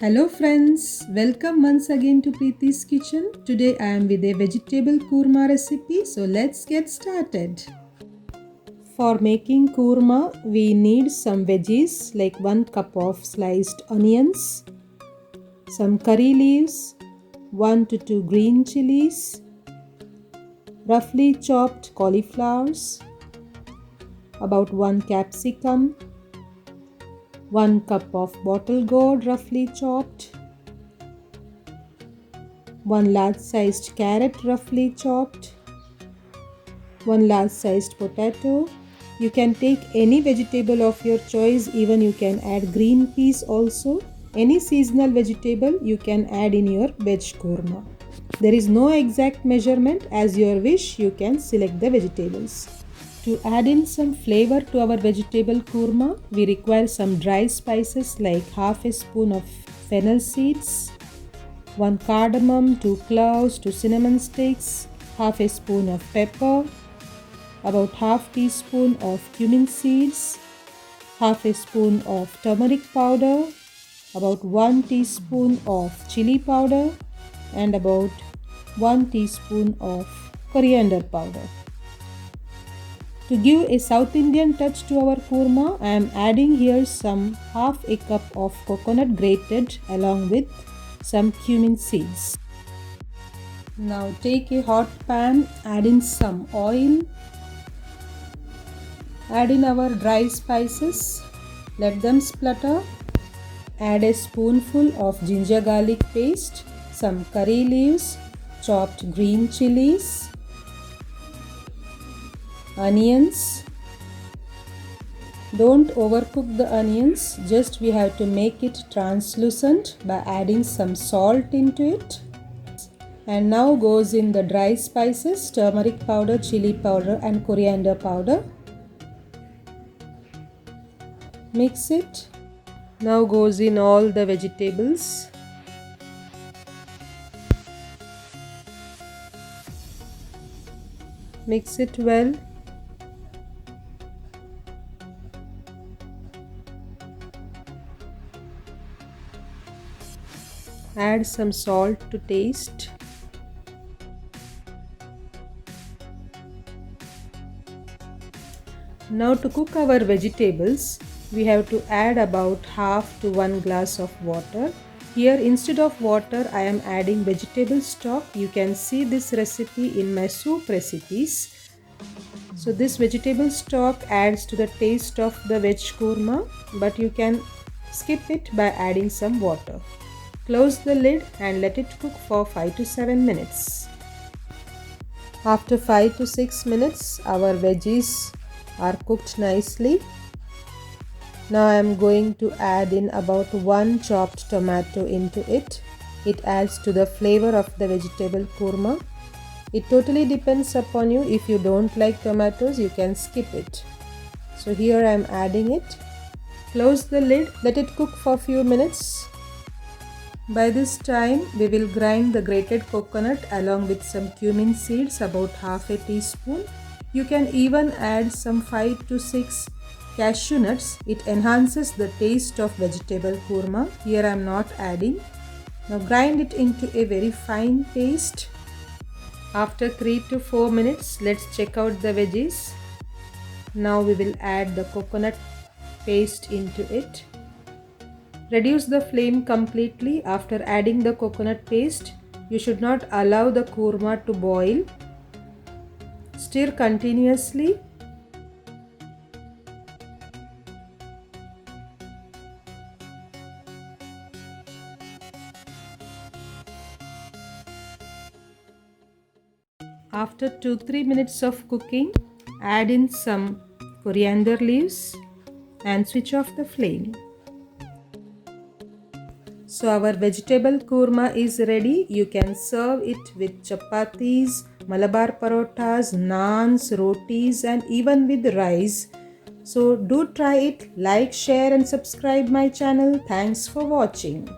Hello friends, welcome once again to Preeti's Kitchen. Today I am with a vegetable kurma recipe, so let's get started. For making kurma, we need some veggies like 1 cup of sliced onions, some curry leaves, 1 to 2 green chilies, roughly chopped cauliflowers, about 1 capsicum, 1 cup of bottle gourd roughly chopped, 1 large sized carrot roughly chopped, 1 large sized potato. You can take any vegetable of your choice, even you can add green peas also. Any seasonal vegetable you can add in your veg korma. There is no exact measurement, as your wish you can select the vegetables. To add in some flavor to our vegetable korma, we require some dry spices like half a spoon of fennel seeds, 1 cardamom, 2 cloves, 2 cinnamon sticks, half a spoon of pepper, about half teaspoon of cumin seeds, half a spoon of turmeric powder, about 1 teaspoon of chili powder, and about 1 teaspoon of coriander powder. To give a South Indian touch to our kurma, I am adding here some half a cup of coconut grated along with some cumin seeds. Now take a hot pan, add in some oil, add in our dry spices, let them splutter, add a spoonful of ginger garlic paste, some curry leaves, chopped green chilies, onions. Don't overcook the onions, just we have to make it translucent by adding some salt into it. And now goes in the dry spices, turmeric powder, chili powder and coriander powder. Mix it. Now goes in all the vegetables. Mix it well. Add some salt to taste. Now to cook our vegetables, we have to add about half to 1 glass of water. Here instead of water I am adding vegetable stock. You can see this recipe in my soup recipes. So this vegetable stock adds to the taste of the veg korma, but you can skip it by adding some water. Close the lid and let it cook for 5 to 7 minutes. After 5 to 6 minutes, our veggies are cooked nicely. Now I am going to add in about 1 chopped tomato into it. It adds to the flavor of the vegetable korma. It totally depends upon you. If you don't like tomatoes, you can skip it. So here I am adding it. Close the lid, let it cook for a few minutes. By this time, we will grind the grated coconut along with some cumin seeds, about half a teaspoon. You can even add some 5 to 6 cashew nuts. It enhances the taste of vegetable korma. Here I am not adding. Now grind it into a very fine paste. After 3 to 4 minutes, let's check out the veggies. Now we will add the coconut paste into it. Reduce the flame completely. After adding the coconut paste, you should not allow the korma to boil. Stir continuously. After 2-3 minutes of cooking, add in some coriander leaves and switch off the flame. So our vegetable korma is ready. You can serve it with chapatis, Malabar parotas, naans, rotis and even with rice. So do try it, like, share and subscribe my channel. Thanks for watching.